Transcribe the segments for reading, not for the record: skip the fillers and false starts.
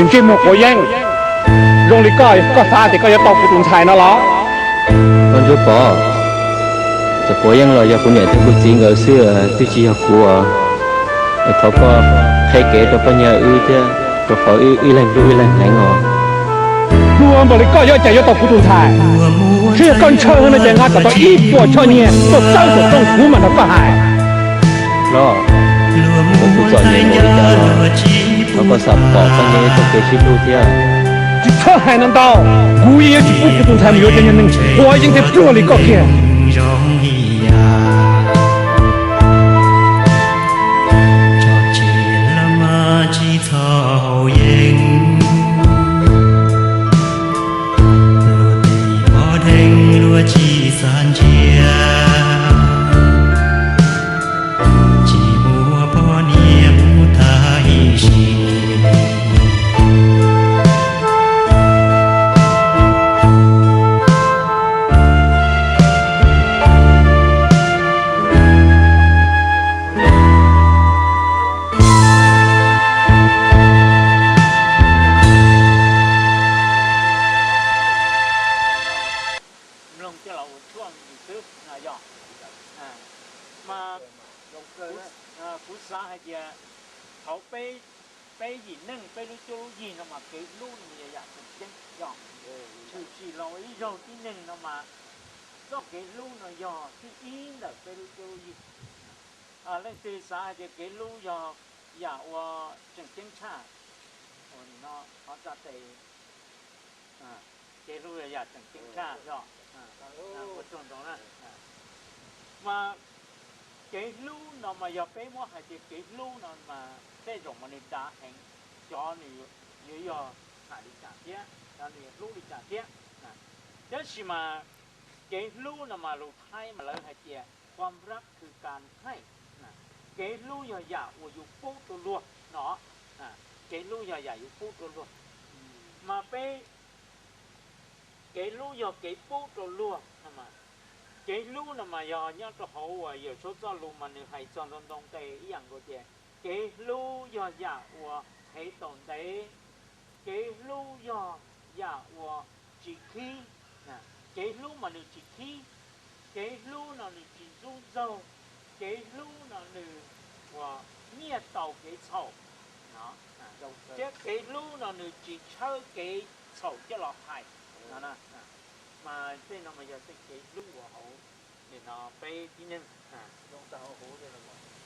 những cái một của dân rong đi có xa thì có thể tộc của tụi thầy nó ló con chú bỏจะป่วยยังเราอยากคุณเนี่ยที่คุณจริงเออเสื้อที่ชีหักกูอ่ะเขาก็ใครเก๋ตัวปัญญาเท่าตัวเขาแรงดูแรงไหนงอรวมบริก็ย่อยใจย่อยตกผู้ทุนไทยเชื่อก้อนเชิงนะจะงานกับตัวอีปวดช่อเนี่ยตัวเจ้าตัวต้องหูมันก็หายล้อตัวผู้สอนเนี่ยโอ้ยเขาก็สับปอกปัญญาตัวเกชิลูเท่าเธอหายนั่นดาวกูยังจะพูดผู้ทุนไทยมีอยู่อย่างนึงหัวยังจะปลุกเลยก็แค่lên từ xa thì cái lũ giờ giả qua chẳng chính cha nó ra tới cái lũ giờ chẳng chính cha rồi một trong đó là mà cái lũ nó mà giờ bé mua hay thì cái lũ nó mà sẽ dùng mà nên đá hành cho nhiều giờ phải đi trả chứ เราเนี่ยรู้ดิจ่าเตี้ยนะเดี๋ยวชิมาเกรู้นะมารู้ไทยมาเลยให้เจียความรักคือการให้นะเกรู้อย่าว่าอยู่ปุ๊บตัวรัวเนาะเกรู้อย่าอยู่ปุ๊บตัวรัวมาไปเกรู้เกปุ๊บตัวรัวนะมาเกรู้นะมาเนี่ยตัวเขาว่าอยู่ชดจะรู้มันให้จอนตรงเตยอย่างก็เจียเกรู้อย่าว่าให้ตรงเตยเกรู้อย่าว่าจีคีนะเกรู้มันจีคีเกรู้นั่นจีรูโซเกรู้นั่นว่าเนี่ยเต่าเก草เนาะเจ้าเกรู้นั่นจีเช่าเก草จะหลอกหายนะมาเส้นเราไม่จะเส้นเกรู้ว่าเขาเนี่ยเนาะไปที่นึงลงตาหูเลยนะ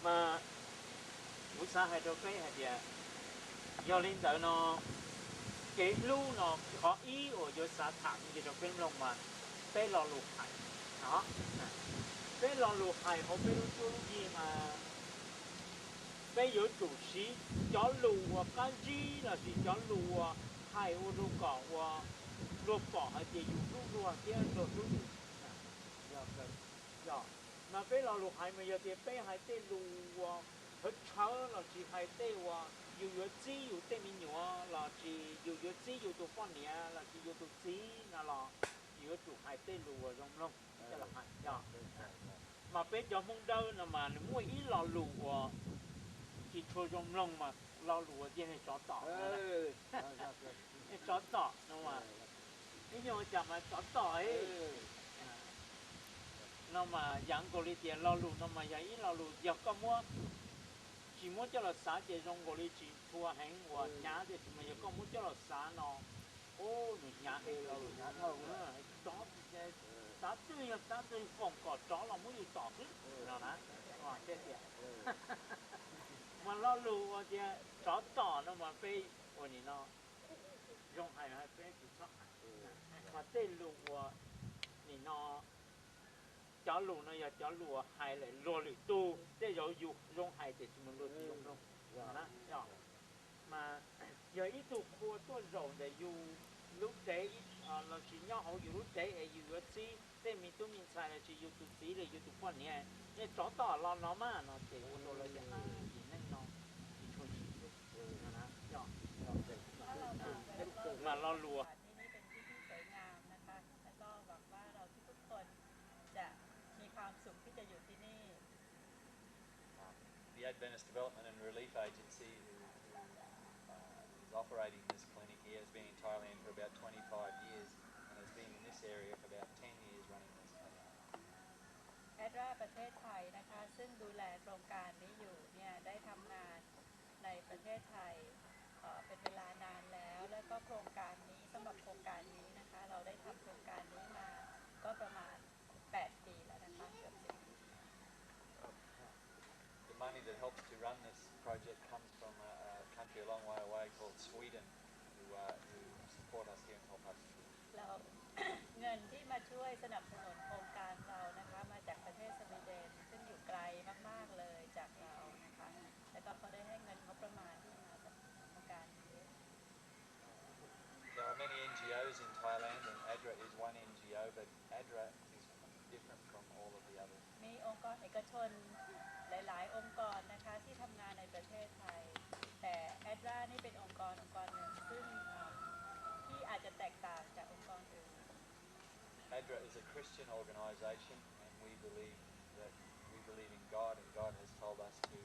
มาอุตสาหะตัวไปหาเดียยอลินเตอร์เนาะเกรู้เนาะขออีโอโยสาถามจะจะเป็นลงมาไปรอลูกหายเนาะไปรอลูกหายเขาไปรู้ตัวยี่มาไป有主席叫路啊干机那是叫路啊海我都讲我路跑还得有路啊这样路要跟要那ไปรอลูกหายมันจะไป还得路啊เขาเช้าเราจี还得ว่าอยู่จีอยู่เต็มอยู่เราจีอยู่จีอยู่ตัวป้อนเนี่ยเราจีอยู่ตัวจีนั่นหรออยู่ตัว还得路啊中中这ละหาย要มาไปจอมงเดินมาหนึ่งมวยอีหล่อหลัวที่โชว์จอมลงมาหล่อหลัวเดี๋ยวให้จอต่อให้จอต่อนะว่านี่ยังจะมาจอต่อnó mà dạng cổ lý tiền lo lụt nó mà dạng ít lo lụt giờ có mua chỉ muốn cho là xã chế trong cổ lý chỉ thua hành và nhá thì mà giờ có muốn cho là xã nó ô nhá hay lo lụt nhá thôi nữa chó xã tươi phòng cỏ chó là muốn gì tỏ chứ nào đó哇谢谢mà lo lụt thì chó tỏ nó mà phải của你nó dùng hay phải chỉ chó mà tên lụt你nó chó lùa nó giờ chó lùa hay là lùa lụi tu để rồi dục rong hay thì mình lùa thì dùng rong đó rồi mà giờ ít tu cua tu rong để dù lúc đấy là chỉ nhau họ dù lúc đấy là dù cái gì để mình tu mình xài là chỉ dù tu gì là dù tu quan nhẹ nên chó tỏ lo nó mà nó chỉ uốn đồ là gì gì nên nó chỉ thôi chỉ đó rồi mà lo lùa The Adventist Development and Relief Agency, who is operating this clinic here, has been in Thailand for about 25 years and has been in this area for about 10 years running this clinic. แอดราประเทศไทยนะคะซึ่งดูแลโครงการนี้อยู่เนี่ยได้ทำงานในประเทศไทยเป็นเวลานานแล้วแล้วก็โครงการนี้สำหรับโครงการนี้นะคะเราได้ทำโครงการนี้มาก็ประมาณ8 ปีแล้วนะคะเกือบ10 ปี The money that helps to run this project comes from a country a long way away called Sweden, who support us here and help us. เรา เงินที่มาช่วยสนับสนุนโครงการเรานะคะมาจากประเทศสวีเดนซึ่งอยู่ไกลมากๆเลยจากเรานะคะแล้วก็เขาได้ให้เงินงบประมาณที่มาจากโครงการนี้ There are many NGOs in Thailand and ADRA is one NGO, but ADRA is different from all of the others. มีองค์กรเอกชนหลายๆองค์กรนะคะที่ทำงานในประเทศไทยแต่แอดรานี่เป็นองค์กรหนึ่งซึ่งที่อาจจะแตกต่างจากองค์กรอื่น ADRA is a Christian organisation and we believe in God and God has told us to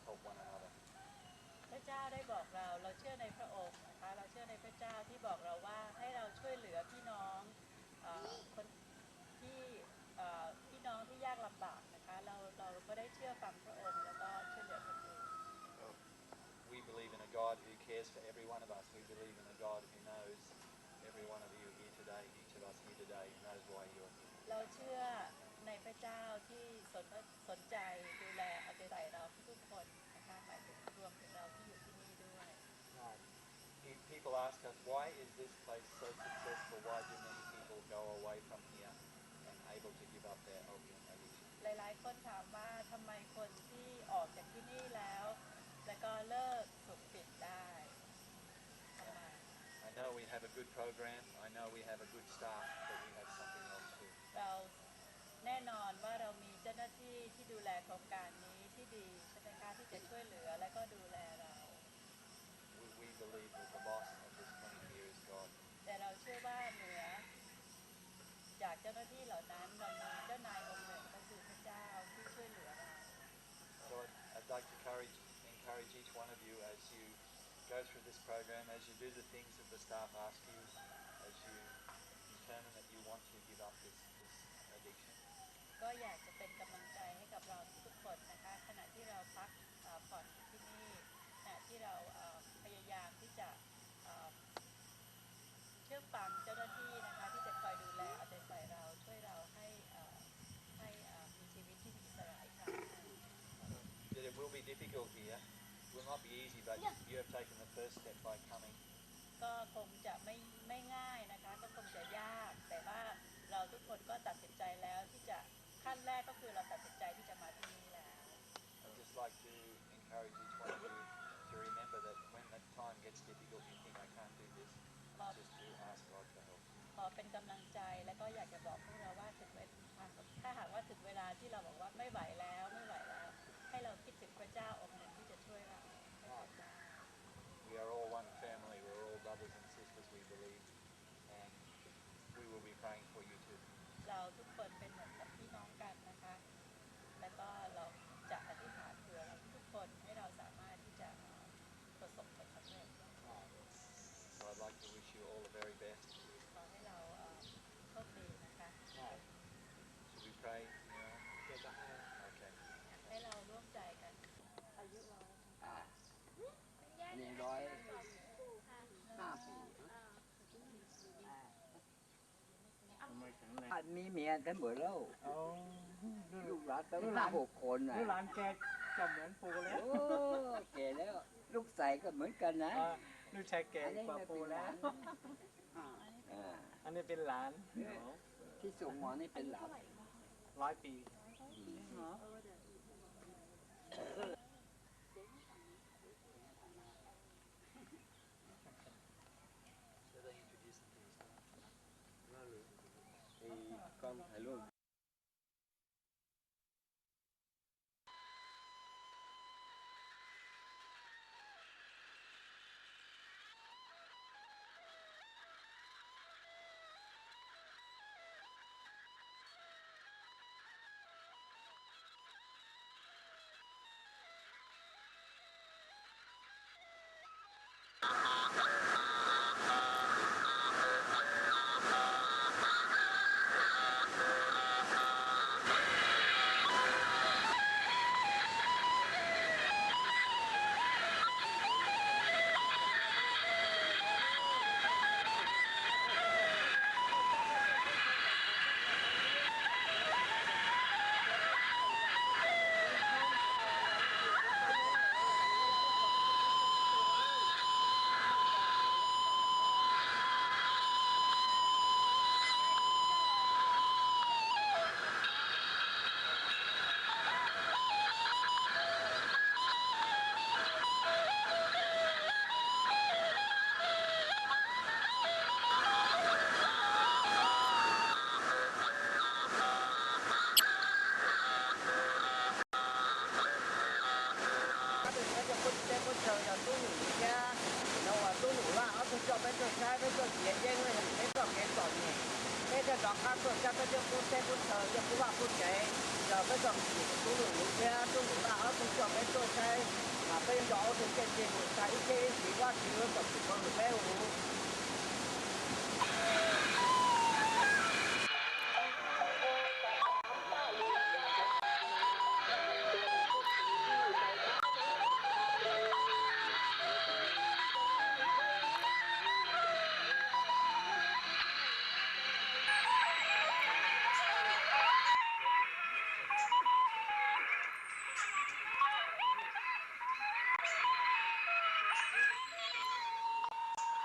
help one another. พระเจ้าได้บอกเราเชื่อในพระองค์นะคะเราเชื่อในพระเจ้าที่บอกเราว่าให้เราช่วยเหลือพี่น้องคนที่พี่น้องที่ยากลำบากนะคะเราก็ได้เชื่อฟังพระองค์แล้วก็ช่วยเหลือคนอื่น We believe in a God who cares for every one of us. We believe in a God who knows every one of you here today, each of us here today, knows why you are here. เราเชื่อในพระเจ้าที่สนใจดูแลเอาใจใส่เราทุกคนนะคะหมายถึงรวมถึงเราที่อยู่ที่นี่ด้วย People ask us, why is this place so successful? Why do many people go away from here and able to give up their opium addiction? หลายๆคนถามว่าทำไมคนที่ออกจากที่นี่แล้วก็เลิกสูบติดได้ทำไม And know we have a good program. I know we have a good staff, but we have something else too. เราแน่นอนว่าเรามีเจ้าหน้าที่ที่ดูแลโครงการนี้ที่ดีใช่ไหมคะที่จะช่วยเหลือและก็ดูแลเรา We believe that the boss of this clinic here is God. แต่เราเชื่อว่าเหนือจากเจ้าหน้าที่เหล่านั้นเรามีเจ้านายองค์หนึ่งก็คือพระเจ้าที่ช่วยเหลือเรา So I'd like to encourage each one of you as you go through this program, as you do the things that the staff ask you, as you determine that you want to give up this addiction. ก็อยากจะเป็นกำลังใจให้กับเราทุกคนนะคะขณะที่เราพักผ่อนอยู่ที่นี่ขณะที่เราพยายามที่จะเชื่อฟังเจ้าหน้าที่นะคะที่จะคอยดูแลเอาใจใส่เราช่วยเราให้มีชีวิตที่มีอิสระอีกครั้งหนึ่ง That it will be difficult here. It will not be easy, but you have taken the first step by coming. ก็คงจะไม่ง่ายนะคะก็คงจะยากแต่ว่าเราทุกคนก็ตัดสินใจแล้วที่จะขั้นแรกก็คือเราตัดสินใจที่จะมาที่นี่แล้ว I'd just like to encourage each one of you to remember that when that time gets difficult, you think I can't do this, just to ask God for help. ขอเป็นกำลังใจและก็อยากจะบอกพวกเราว่าถึงเวลาถ้าหากว่าถึงเวลาที่เราบอกว่าไม่ไหวแล้วให้เราคิดถึงพระเจ้าองค์หนึ่งที่จะช่วยเราให้ผ่านได้ We are all one family. We're all brothers and sisters, we believe, and we will be praying for you too. เราทุกคนเป็นเหมือนกับพี่น้องกันนะคะและก็เราจะอธิษฐานเผื่อเราทุกคนให้เราสามารถที่จะประสบผลสำเร็จ So I'd like to wish you all the very best. ขอให้เราโชคดีนะคะ Should we pray? Okay. ให้เราร่วมใจกันอายุเรา นี่105 ปีอันมีเมียตั้งหมดแล้วลูกหลานตั้ง5-6 คนน่ะ ลูกหลานแกจะเหมือนปูแล้ว โอ้แก่แล้ว ลูกใส่ก็เหมือนกันนะ ลูกชายแก่กว่าปูแล้ว อันนี้เป็นหลาน ที่ส่งมานี่เป็นหลาน 100 ปี So they introduce them to you. กล้องถ่ายรูป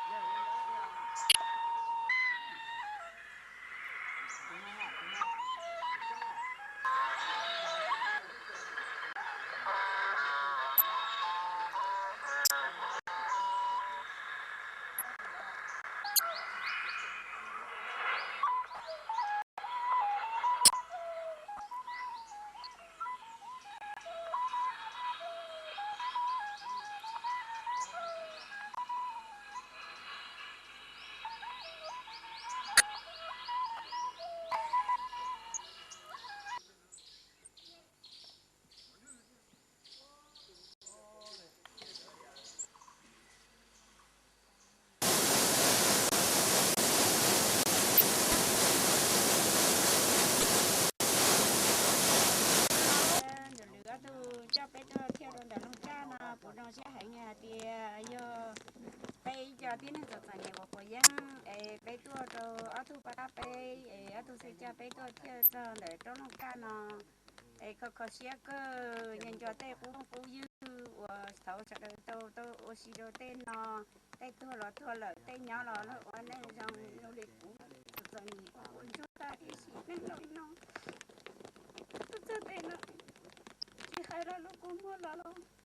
เ边呢就在那个国营被多着阿土巴拉被阿土谁家被多贴着来着弄干呢可些个人家在古有我头这个都我是着在呢在多了在鸟了我那让努力古就在你我就大的是那个呢就在那去海了了古么了了